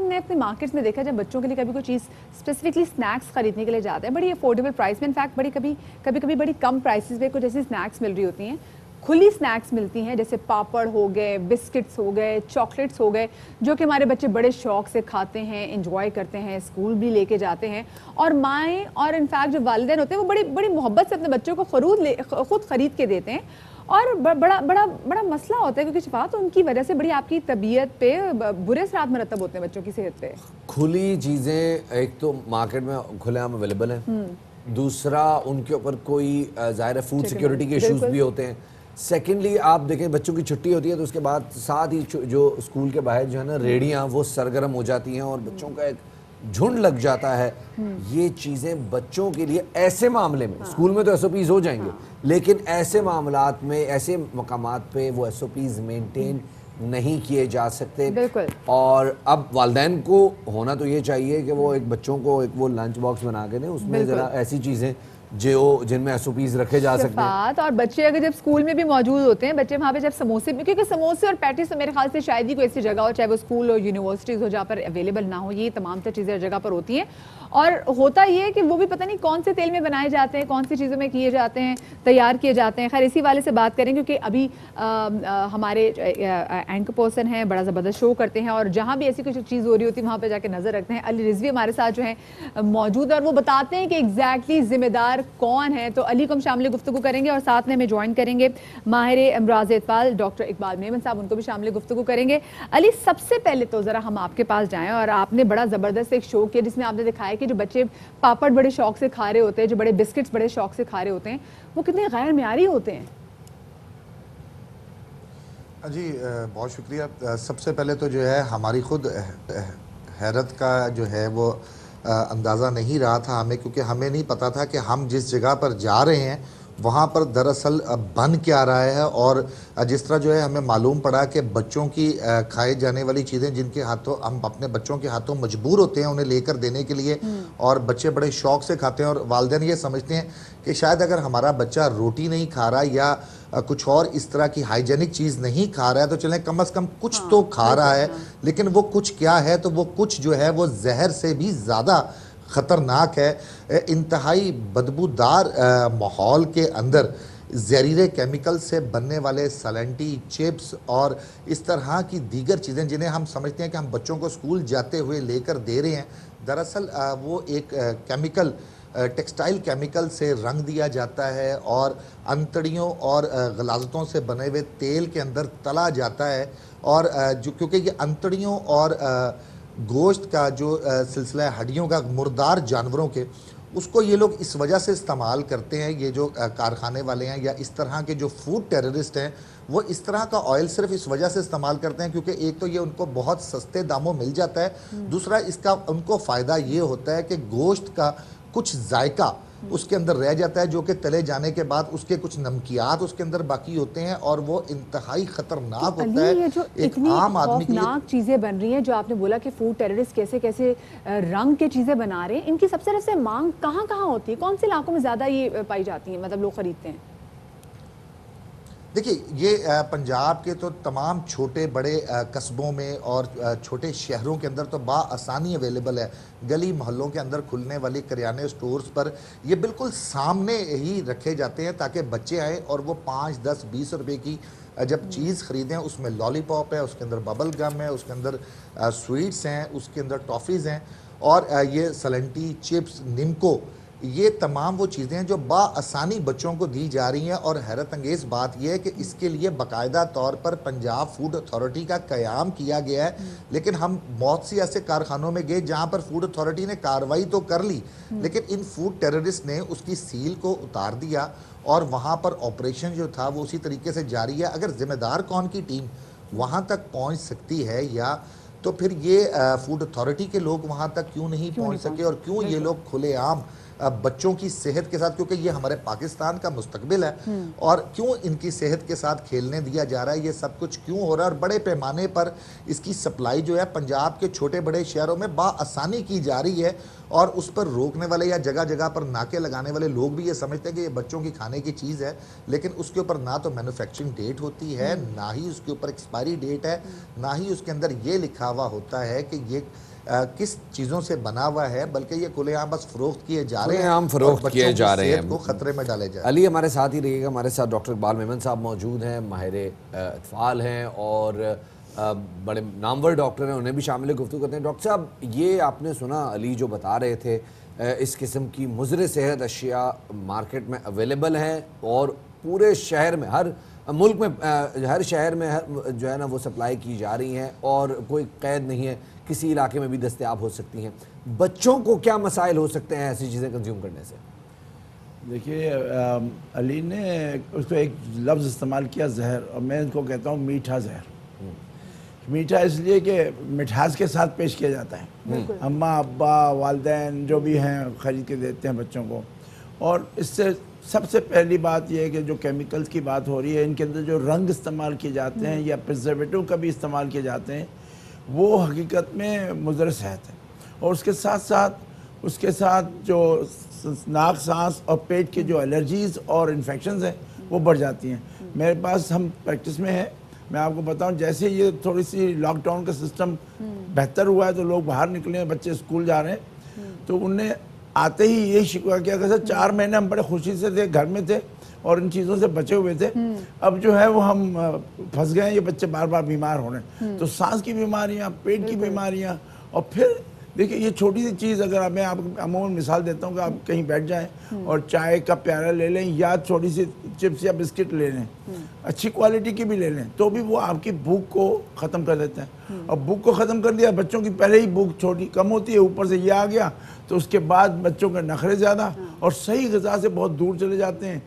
ने अपने मार्केट्स में देखा जब बच्चों के लिए कभी कोई चीज़ स्पेसिफिकली स्नैक्स खरीदने के लिए जाते हैं, बड़ी अफोर्डेबल प्राइस में, इनफैक्ट कभी बड़ी कम प्राइसेस पे कुछ ऐसी स्नैक्स मिल रही होती हैं, खुली स्नैक्स मिलती हैं, जैसे पापड़ हो गए, बिस्किट्स हो गए, चॉकलेट्स हो गए, जो कि हमारे बच्चे बड़े शौक से खाते हैं, एंजॉय करते हैं, स्कूल भी लेके जाते हैं। और माएँ और इनफैक्ट जो वालिदैन होते हैं वो बड़ी मोहब्बत से अपने बच्चों को खुद खरीद के देते हैं। और बड़ा मसला होता है क्योंकि शिफा तो उनकी वजह से बड़ी आपकी तबीयत पे बुरे असरात मरतब होते हैं बच्चों की सेहत पे। खुली चीज़ें एक तो मार्केट में खुलेआम अवेलेबल हैं, दूसरा उनके ऊपर कोई ज़ाहिर है फूड सिक्योरिटी के इश्यूज भी होते हैं। सेकेंडली आप देखें बच्चों की छुट्टी होती है तो उसके बाद साथ ही जो स्कूल के बाहर जो है ना रेडियाँ वो सरगर्म हो जाती हैं और बच्चों का एक झुंड लग जाता है। ये चीज़ें बच्चों के लिए ऐसे मामले में स्कूल में तो एसओपीज हो जाएंगे, लेकिन ऐसे मामलात में ऐसे मकामात पे वो एसओपीज मेंटेन नहीं किए जा सकते। और अब वालिदैन को होना तो ये चाहिए कि वो एक बच्चों को एक वो लंच बॉक्स बना के दें, उसमें ज़रा ऐसी चीज़ें जो जिनमें एसओपीज रखे जा सकते हैं। और बच्चे अगर जब स्कूल में भी मौजूद होते हैं, बच्चे वहाँ पे जब समोसे, क्योंकि समोसे और पैटिस तो मेरे ख्याल से शायद ही कोई ऐसी जगह हो, चाहे वो स्कूल हो यूनिवर्सिटीज़ हो, जहाँ पर अवेलेबल ना हो, ये तमाम तर चीज़ें जगह पर होती हैं। और होता ये है कि वो भी पता नहीं कौन से तेल में बनाए जाते हैं, कौन सी चीज़ों में किए जाते हैं, तैयार किए जाते हैं। खैर इसी वाले से बात करें क्योंकि अभी हमारे एंकर पर्सन हैं, बड़ा ज़बरदस्त शो करते हैं और जहाँ भी ऐसी कुछ चीज़ हो रही होती है वहाँ पर जाके नज़र रखते हैं। अली रिजवी हमारे साथ जो है मौजूद है और वो बताते हैं कि एग्जैक्टली जिम्मेदार कौन है। तो अली को हम शामिल गुफ्तगू करेंगे और साथ में हमें ज्वाइन करेंगे माहिर अमराज इतफाल डॉक्टर इकबाल मेमन साहब, उनको भी शामिल गुफ्तगू करेंगे। अली सबसे पहले तो ज़रा हम आपके पास जाएँ और आपने बड़ा ज़बरदस्त एक शो किया जिसमें आपने दिखाया कि जो बच्चे पापड़ बड़े शौक से खा रहे होते हैं, जो बड़े बिस्किट्स बड़े शौक से खा रहे होते हैं, वो कितने गैर मियारी होते हैं। जी बहुत शुक्रिया। सबसे पहले तो जो है हमारी खुद हैरत का जो है वो अंदाज़ा नहीं रहा था हमें, क्योंकि हमें नहीं पता था कि हम जिस जगह पर जा रहे हैं वहाँ पर दरअसल बन क्या रहा है। और जिस तरह जो है हमें मालूम पड़ा कि बच्चों की खाए जाने वाली चीज़ें जिनके हाथों हम अपने बच्चों के हाथों मजबूर होते हैं उन्हें लेकर देने के लिए, और बच्चे बड़े शौक़ से खाते हैं। और वालिदैन ये समझते हैं कि शायद अगर हमारा बच्चा रोटी नहीं खा रहा या कुछ और इस तरह की हाइजेनिक चीज़ नहीं खा रहा है तो चलें कम से कम कुछ तो खा रहा है। लेकिन वो कुछ क्या है, तो वो कुछ जो है वो जहर से भी ज़्यादा ख़तरनाक है। इंतहाई बदबूदार माहौल के अंदर जहरीले केमिकल से बनने वाले सलेंटी चिप्स और इस तरह की दीगर चीज़ें जिन्हें हम समझते हैं कि हम बच्चों को स्कूल जाते हुए लेकर दे रहे हैं, दरअसल वो एक केमिकल टेक्सटाइल केमिकल से रंग दिया जाता है और अंतड़ियों और गलाजतों से बने हुए तेल के अंदर तला जाता है। और जो क्योंकि ये अंतड़ियों और गोश्त का जो सिलसिला हड्डियों का मुर्दार जानवरों के, उसको ये लोग इस वजह से इस्तेमाल करते हैं, ये जो कारखाने वाले हैं या इस तरह के जो फूड टेररिस्ट हैं, वो इस तरह का ऑयल सिर्फ इस वजह से इस्तेमाल करते हैं क्योंकि एक तो ये उनको बहुत सस्ते दामों मिल जाता है, दूसरा इसका उनको फ़ायदा ये होता है कि गोश्त का कुछ जायका उसके अंदर रह जाता है जो कि तले जाने के बाद उसके कुछ नमकियात उसके अंदर बाकी होते हैं और वो इंतहाई खतरनाक होता है। ये जो इतनी खौफनाक चीजें बन रही हैं, जो आपने बोला कि फूड टेररिस्ट कैसे कैसे रंग के चीजें बना रहे हैं, इनकी सबसे ज्यादा मांग कहाँ कहाँ होती है, कौन से इलाकों में ज्यादा ये पाई जाती है, मतलब लोग खरीदते हैं? देखिए ये पंजाब के तो तमाम छोटे बड़े कस्बों में और छोटे शहरों के अंदर तो आसानी अवेलेबल है। गली मोहल्लों के अंदर खुलने वाली करियाने स्टोर्स पर ये बिल्कुल सामने ही रखे जाते हैं ताकि बच्चे आए और वो 5, 10, 20 रुपए की जब चीज़ ख़रीदें, उसमें लॉलीपॉप है, उसके अंदर बबल गम है, उसके अंदर स्वीट्स हैं, उसके अंदर टॉफ़ीज़ हैं और ये सलेंटी चिप्स निम्को, ये तमाम वो चीज़ें हैं जो आसानी बच्चों को दी जा रही हैं। और हैरत अंगेज़ बात यह है कि इसके लिए बाकायदा तौर पर पंजाब फूड अथॉरिटी का क़याम किया गया है, लेकिन हम बहुत सी ऐसे कारखानों में गए जहाँ पर फूड अथॉरिटी ने कार्रवाई तो कर ली, लेकिन इन फूड टेररिस्ट ने उसकी सील को उतार दिया और वहाँ पर ऑपरेशन जो था वो उसी तरीके से जारी है। अगर ज़िम्मेदार कौन की टीम वहाँ तक पहुँच सकती है या तो फिर ये फूड अथॉरिटी के लोग वहाँ तक क्यों नहीं पहुँच सके और क्यों ये लोग खुलेआम बच्चों की सेहत के साथ, क्योंकि ये हमारे पाकिस्तान का मुस्तकबिल है, और क्यों इनकी सेहत के साथ खेलने दिया जा रहा है, ये सब कुछ क्यों हो रहा है, और बड़े पैमाने पर इसकी सप्लाई जो है पंजाब के छोटे बड़े शहरों में बाआसानी की जा रही है, और उस पर रोकने वाले या जगह जगह पर नाके लगाने वाले लोग भी ये समझते हैं कि ये बच्चों की खाने की चीज़ है, लेकिन उसके ऊपर ना तो मैन्युफैक्चरिंग डेट होती है, ना ही उसके ऊपर एक्सपायरी डेट है, ना ही उसके अंदर ये लिखा हुआ होता है कि ये किस चीज़ों से बना हुआ है, बल्कि ये खुलेआम बस फरोख्त किए जा रहे हैं, हम फरोख्त किए जा रहे हैं, को खतरे में डाले जा रहे हैं। अली हमारे साथ ही रहिएगा, हमारे साथ डॉक्टर इकबाल मेमन साहब मौजूद हैं, माहिर अतफाल हैं और बड़े नामवर डॉक्टर हैं, उन्हें भी शामिल गुफ्तगू करते हैं। डॉक्टर साहब, ये आपने सुना अली जो बता रहे थे, इस किस्म की मुज़र सेहत अशिया मार्केट में अवेलेबल हैं और पूरे शहर में, हर मुल्क में, हर शहर में जो है ना वो सप्लाई की जा रही हैं और कोई कैद नहीं है, किसी इलाके में भी दस्तयाब हो सकती हैं। बच्चों को क्या मसाइल हो सकते हैं ऐसी चीज़ें कंज्यूम करने से? देखिए, अली ने उसको एक लफ्ज़ इस्तेमाल किया जहर, और मैं इनको कहता हूँ मीठा जहर। मीठा इसलिए कि मिठास के साथ पेश किया जाता है, अम्मा अब्बा वालिदैन जो भी हैं ख़रीद के देते हैं बच्चों को। और इससे सबसे पहली बात यह है कि जो केमिकल्स की बात हो रही है, इनके अंदर जो रंग इस्तेमाल किए जाते हैं या प्रिजर्वेटिव का भी इस्तेमाल किए जाते हैं, वो हकीकत में मुज़र सेहत है। और उसके साथ जो नाक, सांस और पेट के जो एलर्जीज़ और इन्फेक्शंस हैं वो बढ़ जाती हैं। मेरे पास, हम प्रैक्टिस में है, मैं आपको बताऊं, जैसे ये थोड़ी सी लॉकडाउन का सिस्टम बेहतर हुआ है तो लोग बाहर निकले हैं, बच्चे स्कूल जा रहे हैं, तो उनने आते ही ये शिकवा किया कि सर 4 महीने हम बड़े खुशी से थे, घर में थे और इन चीज़ों से बचे हुए थे, अब जो है वो हम फंस गए हैं, ये बच्चे बार बार बीमार हो रहे हैं। तो सांस की बीमारियाँ, पेट की बीमारियाँ, और फिर देखिए ये छोटी सी चीज़, अगर मैं आपको अमूमन मिसाल देता हूँ कि आप कहीं बैठ जाएं और चाय का प्याला ले लें या थोड़ी सी चिप्स या बिस्किट ले लें, अच्छी क्वालिटी की भी ले लें, तो भी वो आपकी भूख को ख़त्म कर देते हैं। और भूख को ख़त्म कर दिया, बच्चों की पहले ही भूख छोटी कम होती है, ऊपर से ये आ गया तो उसके बाद बच्चों के नखरे ज़्यादा और सही ग़िज़ा से बहुत दूर चले जाते हैं।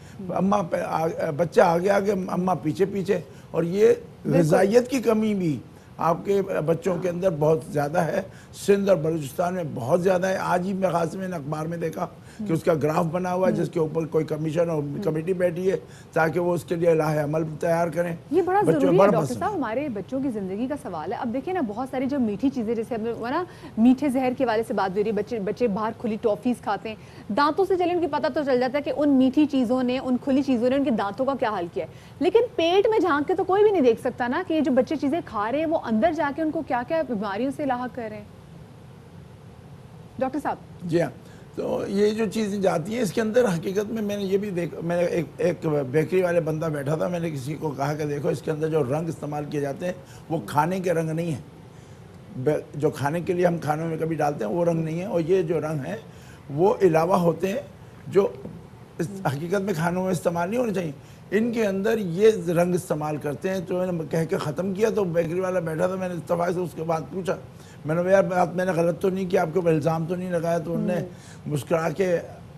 बच्चा आगे आगे, अम्मा पीछे पीछे, और ये ग़िज़ाइयत की कमी भी आपके बच्चों के अंदर बहुत ज़्यादा है। सिंध और बलूचिस्तान में बहुत ज़्यादा है। आज ही मैं खास मैंने अखबार में देखा कि उसका ग्राफ बना हुआ है जिसके ऊपर कोई कमीशन और कमेटी बैठी है ताकि वो उसके लिए लाहे अमल तैयार करें। ये बड़ा ज़रूरी है डॉक्टर साहब, हमारे बच्चों की ज़िंदगी का सवाल है। अब देखिए ना, बहुत सारी जो मीठी चीज़ें, जैसे हमने ना मीठे जहर के वाले से बात हो रही है, बच्चे बाहर खुली टॉफ़ीज़ खाते हैं, दांतों से चले उनकी पता तो चल जाता है कि उन मीठी चीज़ों ने, उन खुली चीज़ों ने उनके दांतों का क्या हाल किया है, लेकिन पेट में झांक के तो कोई भी नहीं देख सकता ना कि ये जो बच्चे चीज़ें खा रहे हैं वो अंदर जाके उनको क्या क्या बीमारियों से लाहक कर रहे हैं। डॉक्टर साहब जी हाँ, तो ये जो चीज़ें जाती हैं इसके अंदर हकीकत में मैंने ये भी मैंने एक बेकरी वाले बंदा बैठा था, मैंने किसी को कहा कि देखो इसके अंदर जो रंग इस्तेमाल किए जाते हैं वो खाने के रंग नहीं है, जो खाने के लिए हम खानों में कभी डालते हैं वो रंग नहीं है, और ये जो रंग हैं वो अलावा होते हैं जो हकीकत में खानों में इस्तेमाल नहीं होने चाहिए। इनके अंदर ये रंग इस्तेमाल करते हैं। तो मैंने कह के ख़त्म किया तो बेकरी वाला बैठा था, मैंने इत्तफाक से उसके बाद पूछा, मैंने यार बात मैंने गलत तो नहीं किया, आपके ऊपर इल्ज़ाम तो नहीं लगाया? तो उन्होंने मुस्कुरा के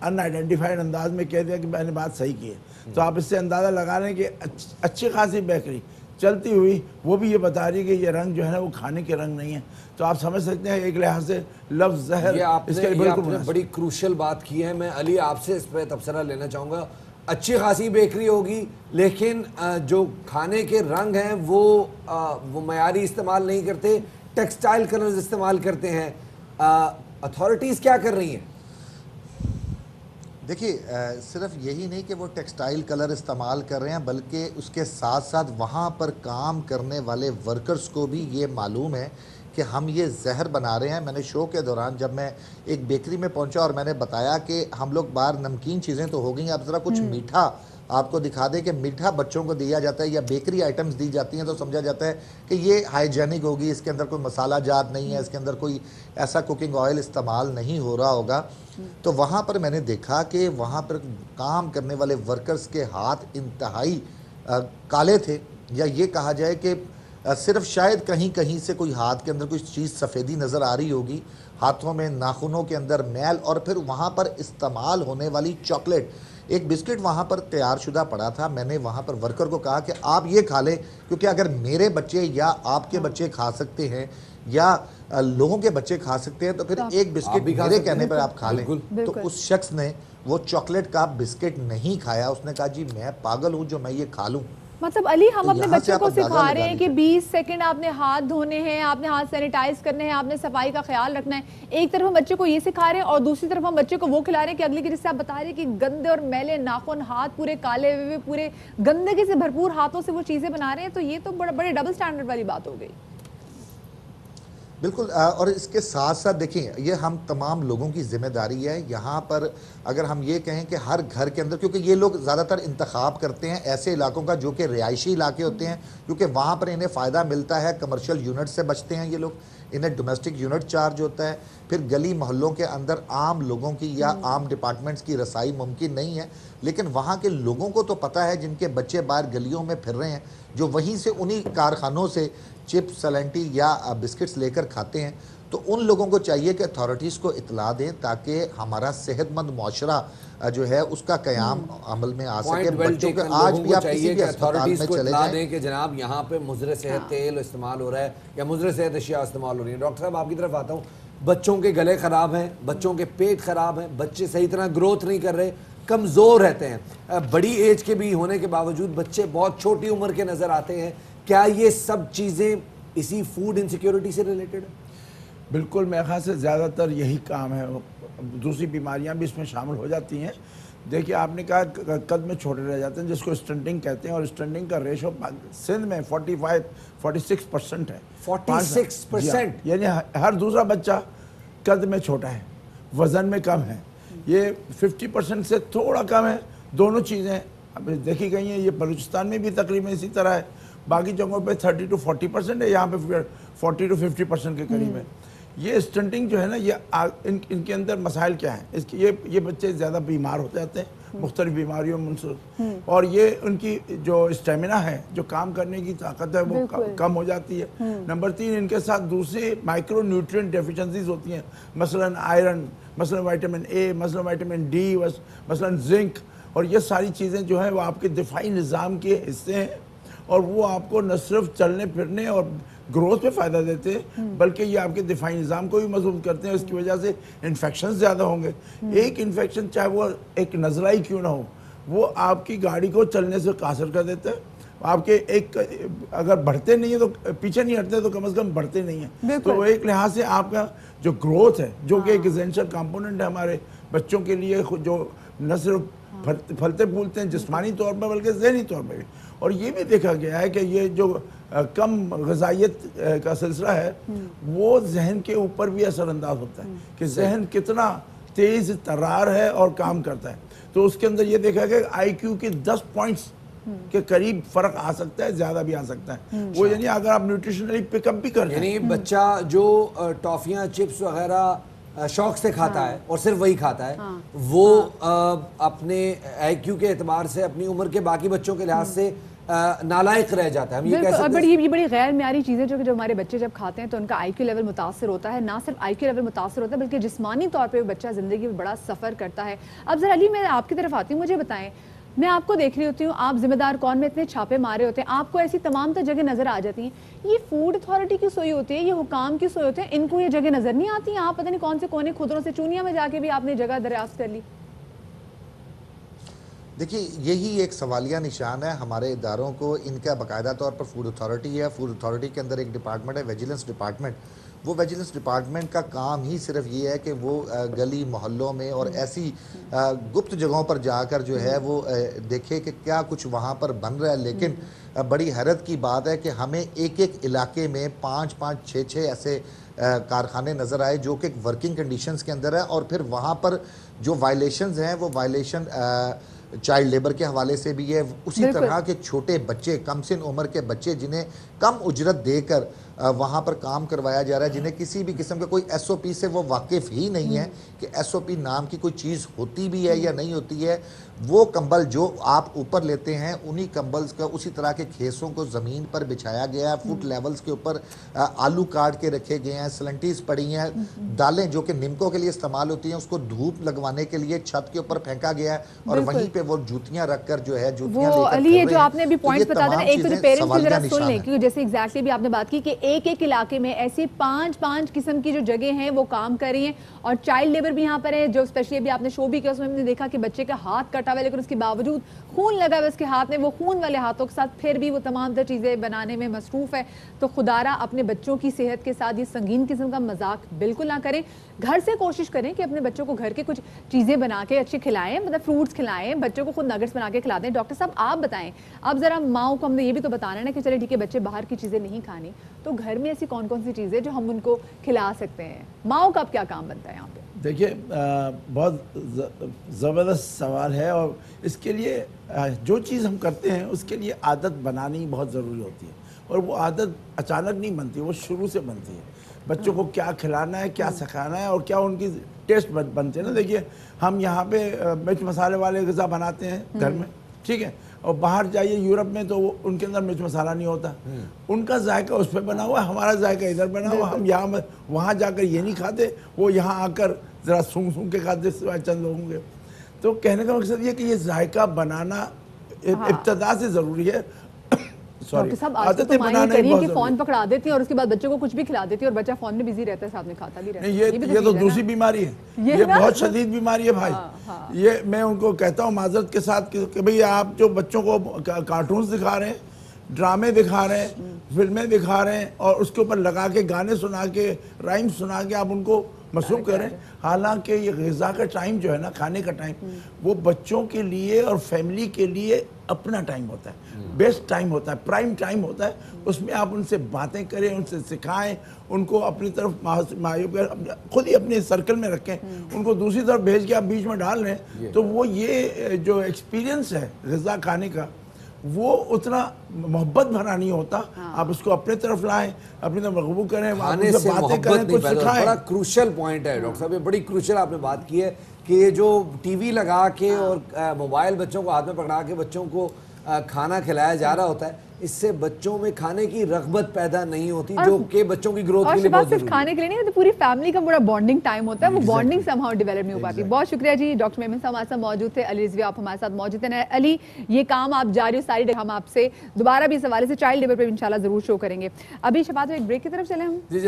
अनआइडेंटिफाइड अंदाज में कह दिया कि मैंने बात सही की है। तो आप इससे अंदाज़ा लगा रहे हैं कि अच्छी खासी बेकरी चलती हुई वो भी ये बता रही है कि ये रंग जो है ना वो खाने के रंग नहीं है। तो आप समझ सकते हैं एक लिहाज से लफ्ज़ जहर, इसके बिल्कुल बड़ी क्रूशल बात की है। मैं अली आपसे इस पर तबसरा लेना चाहूँगा। अच्छी खासी बेकरी होगी लेकिन जो खाने के रंग हैं वो मयारी इस्तेमाल नहीं करते, टेक्सटाइल कलर्स इस्तेमाल करते हैं। अथॉरिटीज़ क्या कर रही हैं? देखिए, सिर्फ यही नहीं कि वो टेक्सटाइल कलर इस्तेमाल कर रहे हैं, बल्कि उसके साथ साथ वहाँ पर काम करने वाले वर्कर्स को भी ये मालूम है कि हम ये जहर बना रहे हैं। मैंने शो के दौरान जब मैं एक बेकरी में पहुंचा और मैंने बताया कि हम लोग बाहर नमकीन चीज़ें तो हो गई, अब ज़रा कुछ मीठा आपको दिखा दें कि मीठा बच्चों को दिया जाता है या बेकरी आइटम्स दी जाती हैं तो समझा जाता है कि ये हाइजेनिक होगी, इसके अंदर कोई मसाला जात नहीं है, इसके अंदर कोई ऐसा कुकिंग ऑयल इस्तेमाल नहीं हो रहा होगा। तो वहाँ पर मैंने देखा कि वहाँ पर काम करने वाले वर्कर्स के हाथ इंतहाई काले थे, या ये कहा जाए कि सिर्फ शायद कहीं कहीं से कोई हाथ के अंदर कोई चीज़ सफ़ेदी नज़र आ रही होगी, हाथों में नाखूनों के अंदर मैल, और फिर वहाँ पर इस्तेमाल होने वाली चॉकलेट, एक बिस्किट वहाँ पर तैयार शुदा पड़ा था। मैंने वहाँ पर वर्कर को कहा कि आप ये खा लें, क्योंकि अगर मेरे बच्चे या आपके बच्चे खा सकते हैं या लोगों के बच्चे खा सकते हैं, तो फिर एक बिस्किट भी खा मेरे सकते हैं। कहने पर आप खा लें। बिल्कुल। तो उस शख्स ने वो चॉकलेट का बिस्किट नहीं खाया, उसने कहा जी मैं पागल हूँ जो मैं ये खा लूँ। मतलब अली हम तो अपने यहाँ से बच्चों आप को अंदाजा सिखा रहे लगा हैं कि लीजिए। 20 सेकंड आपने हाथ धोने हैं, आपने हाथ सैनिटाइज करने हैं, आपने सफाई का ख्याल रखना है। एक तरफ हम बच्चे को ये सिखा रहे हैं और दूसरी तरफ हम बच्चे को वो खिला रहे हैं कि अगली की, जिससे आप बता रहे हैं कि गंदे और मैले नाखून, हाथ पूरे काले हुए, पूरे गंदगी से भरपूर हाथों से वो चीजें बना रहे हैं। तो ये तो बड़े डबल स्टैंडर्ड वाली बात हो गई। बिल्कुल, और इसके साथ साथ देखिए ये हम तमाम लोगों की जिम्मेदारी है। यहाँ पर अगर हम ये कहें कि हर घर के अंदर, क्योंकि ये लोग ज़्यादातर इंतखाब करते हैं ऐसे इलाकों का जो कि रिहायशी इलाके होते हैं, क्योंकि वहाँ पर इन्हें फ़ायदा मिलता है, कमर्शियल यूनिट से बचते हैं ये लोग, इन्हें डोमेस्टिक यूनिट चार्ज होता है, फिर गली मोहल्लों के अंदर आम लोगों की या आम डिपार्टमेंट्स की रसाई मुमकिन नहीं है। लेकिन वहाँ के लोगों को तो पता है, जिनके बच्चे बाहर गलियों में फिर रहे हैं, जो वहीं से उन्हीं कारखानों से चिप्स, सलेंटी या बिस्किट्स लेकर खाते हैं, तो उन लोगों को चाहिए कि अथॉरिटीज़ को इतला दें ताकि हमारा सेहतमंद मुआशरा जो है उसका क़याम अमल में आ सके। बच्चों के आज भी आप किसी भी अस्पताल में चले जाएं दें कि जनाब यहाँ पे मुज़र सेहत तेल इस्तेमाल हो रहा है या मुज़र सेहत अशिया इस्तेमाल हो रही है। डॉक्टर साहब आपकी तरफ आता हूँ, बच्चों के गले ख़राब हैं, बच्चों के पेट ख़राब हैं, बच्चे सही तरह ग्रोथ नहीं कर रहे, कमज़ोर रहते हैं, बड़ी एज के भी होने के बावजूद बच्चे बहुत छोटी उम्र के नज़र आते हैं। क्या ये सब चीज़ें इसी फूड इनसिक्योरिटी से रिलेटेड है? बिल्कुल, मेरे ख्याल से ज़्यादातर यही काम है। दूसरी बीमारियां भी इसमें शामिल हो जाती हैं। देखिए आपने कहा कद में छोटे रह जाते हैं, जिसको स्टंटिंग कहते हैं, और स्टंटिंग का रेशो सिंध में 45-46% है। 46%? यानी हर दूसरा बच्चा कद में छोटा है, वज़न में कम है। ये 50% से थोड़ा कम है। दोनों चीज़ें अब देखी गई हैं। ये बलूचिस्तान में भी तकरीबन इसी तरह है, बाकी जगहों पे 30-40% है, यहाँ पे 40-50% के करीब है। ये स्टंटिंग जो है ना, ये इनके अंदर मसाइल क्या हैं, इसके ये बच्चे ज़्यादा बीमार हो जाते हैं मुख्तलिफ बीमारियों में, और ये उनकी जो स्टेमिना है, जो काम करने की ताकत है, वो कम हो जाती है। नंबर 3, इनके साथ दूसरी माइक्रो न्यूट्रिएंट डेफिशिएंसीज होती हैं, मसलन आयरन, मसलन विटामिन ए, मसलन विटामिन डी, मसलन जिंक, और ये सारी चीज़ें जो हैं वो आपके दिफाई निज़ाम के हिस्से हैं, और वो आपको न सिर्फ चलने फिरने और ग्रोथ पे फ़ायदा देते हैं, बल्कि ये आपके दिफाई निज़ाम को भी मजबूत करते हैं। इसकी वजह से इन्फेक्शन ज़्यादा होंगे। एक इन्फेक्शन चाहे वो एक नज़ला ही क्यों ना हो, वो आपकी गाड़ी को चलने से कासर कर देता है। आपके एक अगर बढ़ते नहीं है तो पीछे नहीं हटते, तो कम से कम बढ़ते नहीं हैं। तो एक लिहाज से आपका जो ग्रोथ है, जो कि एक एसेंशियल कंपोनेंट है हमारे बच्चों के लिए, जो न सिर्फ फलते फूलते हैं जिस्मानी तौर पर बल्कि ज़हनी तौर पर भी। और ये भी देखा गया है कि ये जो कम ग़िज़ाइयत का सिलसिला है, वो जहन के ऊपर भी असरअंदाज होता है कि जहन कितना तेज़ तर्रार है और काम करता है। तो उसके अंदर ये देखा गया कि IQ के 10 पॉइंट्स के करीब फ़र्क आ सकता है, ज़्यादा भी आ सकता है। वो यानी अगर आप न्यूट्रिशनली पिकअप भी कर यानी बच्चा जो टॉफ़ियाँ, चिप्स वगैरह शौक से खाता है और सिर्फ वही खाता है, वो अपने IQ के एतबार से अपनी उम्र के बाकी बच्चों के लिहाज से नालायक रह जाता है। हम ये कह सकते हैं। ये बड़ी गैर म्यारी चीज़ें जो कि जब हमारे बच्चे जब खाते हैं तो उनका IQ लेवल मुतासर होता है। ना सिर्फ IQ लेवल मुतासर होता है बल्कि जिस्मानी तौर पे बच्चा ज़िंदगी में बड़ा सफ़र करता है। अब ज़रा अली, मैं आपकी तरफ आती हूँ, मुझे बताएं, मैं आपको देख रही होती हूँ, आप जिम्मेदार कौन में इतने छापे मारे होते हैं, आपको ऐसी तमाम तो जगह नज़र आ जाती हैं। ये फूड अथॉरिटी की सोई होती है, ये हुकाम की सोई होती है, इनको ये जगह नज़र नहीं आती? आप पता नहीं कौन से कोने खुदरों से चूनिया में जाके भी आपने जगह दरियाफ्त कर ली। देखिए यही एक सवालिया निशान है हमारे इदारों को। इनका बाकायदा तौर पर फूड अथॉरिटी है, फूड अथॉरिटी के अंदर एक डिपार्टमेंट है, विजिलेंस डिपार्टमेंट। वो विजिलेंस डिपार्टमेंट का काम ही सिर्फ ये है कि वो गली मोहल्लों में और ऐसी गुप्त जगहों पर जाकर जो है वो देखे कि क्या कुछ वहाँ पर बन रहा है। लेकिन बड़ी हैरत की बात है कि हमें एक एक इलाके में 5-5, 6-6 ऐसे कारखाने नज़र आए जो कि वर्किंग कंडीशंस के अंदर है, और फिर वहाँ पर जो वायलेशंस हैं वो वायलेशन चाइल्ड लेबर के हवाले से भी है। उसी तरह के छोटे बच्चे, कम सिन उम्र के बच्चे जिन्हें कम उजरत देकर वहाँ पर काम करवाया जा रहा है, जिन्हें किसी भी किस्म का कोई SOP से वो वाकिफ़ ही नहीं है कि SOP नाम की कोई चीज़ होती भी है या नहीं होती है। वो कंबल जो आप ऊपर लेते हैं, उन्हीं कंबल्स का उसी तरह के खेसों को ज़मीन पर बिछाया गया है। फुट लेवल्स के ऊपर आलू काट के रखे गए हैं, सलंटीज पड़ी हैं, दालें जो कि निमकों के लिए इस्तेमाल होती हैं उसको धूप लगवाने के लिए छत के ऊपर फेंका गया है, और वहीं पे वो जूतियाँ रख कर जो है जूतियाँ अली, ये जो आपने अभी पॉइंट्स बता देना, एक तो पेरेंट्स की जरा सुन लें, क्योंकि जैसे एग्जैक्टली भी आपने बात की कि ایک ایک علاقے میں ایسی 5 قسم کی جو جگہ ہیں وہ کام کر رہی ہیں. اور چائلڈ لیبر بھی یہاں پر ہے, جو اسپیشلی ابھی آپ نے شو بھی کیا, اس میں ہم نے دیکھا کہ بچے کا ہاتھ کٹا ہوا ہے لیکن اس کے باوجود خون لگا ہوا ہے اس کے ہاتھ میں, وہ خون والے ہاتھوں کے ساتھ پھر بھی وہ تمام تر چیزیں بنانے میں مصروف ہے. تو خدارا اپنے بچوں کی صحت کے ساتھ یہ سنگین قسم کا مذاق بالکل نہ کریں. گھر سے کوشش کریں کہ اپنے بچوں کو گھر کے کچھ چیزیں بنا کے اچھے کھلائیں, مطلب فروٹس کھلائیں, بچوں کو خود نگٹس بنا کے کھلا دیں. ڈاکٹر صاحب آپ بتائیں, اب ذرا ماؤں کو ہم نے یہ بھی تو بتانا ہے نا کہ چلے ٹھیک ہے بچے باہر کی چیزیں نہیں کھانی, تو گھر میں ایسی کون کون سی چیزیں جو ہم ان کو کھلا سکتے ہیں, ماؤں کا اب کیا کام بنتا ہے یہاں پہ؟ دیکھیے بہت زبردست سوال ہے, اور اس کے لیے جو چیز ہم کرتے ہیں اس کے لیے عادت بنانی بہت ضروری ہوتی ہے, اور وہ عادت اچانک نہیں بنتی, وہ شروع سے بنتی ہے. بچوں کو کیا کھلانا ہے, کیا سکھانا ہے, اور کیا ان کی ٹیسٹ بنتے ہیں نا. دیکھیے ہم یہاں پہ مرچ مسالے والے غذا بناتے ہیں گھر میں, ٹھیک ہے, اور باہر جائیے یورپ میں تو ان کے اندر مرچ مسالہ نہیں ہوتا, ان کا ذائقہ اس پہ بنا ہوا ہے, ہمارا ذائقہ ادھر بنا ہوا. ہم یہاں وہاں جا کر یہ نہیں کھاتے, وہ یہاں آ کر ذرا سونگ کے کھاتے سوائے چند لوگوں کے. تو کہنے کا مقصد یہ کہ یہ ذائقہ بنانا ابتدا سے ضروری ہے. ڈاکٹر صاحب آج تو تم آئیں کریے کہ فون پکڑا دیتی ہیں اور اس کے بعد بچوں کو کچھ بھی کھلا دیتی ہے اور بچہ فون میں بزی رہتا ہے, ساتھ میں کھاتا بھی رہتا ہے. یہ تو دوسری بیماری ہے, یہ بہت شدید بیماری ہے بھائی. یہ میں ان کو کہتا ہوں معذرت کے ساتھ کہ بھئی آپ جو بچوں کو کارٹونز دکھا رہے ہیں, ڈرامے دکھا رہے ہیں, فلمیں دکھا رہے ہیں, اور اس کے اوپر لگا کے گانے سنا کے رائم سنا کے آپ ان کو مصروف کریں, حالانکہ یہ غذا کا ٹائم جو ہے نا, کھانے کا ٹائم, وہ بچوں کے لیے اور فیملی کے لیے اپنا ٹائم ہوتا ہے, بیسٹ ٹائم ہوتا ہے, پرائم ٹائم ہوتا ہے. اس میں آپ ان سے باتیں کریں, ان سے سکھائیں, ان کو اپنی طرف معیوب کر, خود ہی اپنے سرکل میں رکھیں, ان کو دوسری طرف بھیج کے آپ بیچ میں ڈال رہے ہیں, تو وہ یہ جو ایکسپیرینس ہے غذا کھانے کا, وہ اتنا محبت بھرا نہیں ہوتا. آپ اس کو اپنے طرف لائیں, اپنی طرف مغبوب کریں, کھانے سے محبت نہیں پیدا. بڑا کروشل پوائنٹ ہے ڈاکٹر صاحب, یہ بڑی کروشل آپ نے بات کی ہے کہ یہ جو ٹی وی لگا کے اور موبائل بچوں کو ہاتھ میں پکڑا کے بچوں کو کھانا کھلایا جا رہا ہوتا ہے, اس سے بچوں میں کھانے کی رغبت پیدا نہیں ہوتی, جو کہ بچوں کی گروتھ کے لیے بہت ضروری ہے. کھانے کے لیے نہیں, پوری فیملی کا بڑا بانڈنگ ٹائم ہوتا ہے, وہ بانڈنگ سم ہاؤ ڈیولپ نہیں ہو پاتی. بہت شکریہ جی. ڈاکٹر میمن صاحب ہمارے ساتھ موجود تھے, علی رضوی آپ ہمارے ساتھ موجود ہیں. علی, یہ کام آپ جاری ہو ساری, ہم آپ سے دوبارہ بھی اس حوالے سے چائلڈ لیبر پہ انشاءاللہ ضرور شو کریں گے. ابھی شفاعت ایک بریک کی طرف چلیں ہم. جی جناب.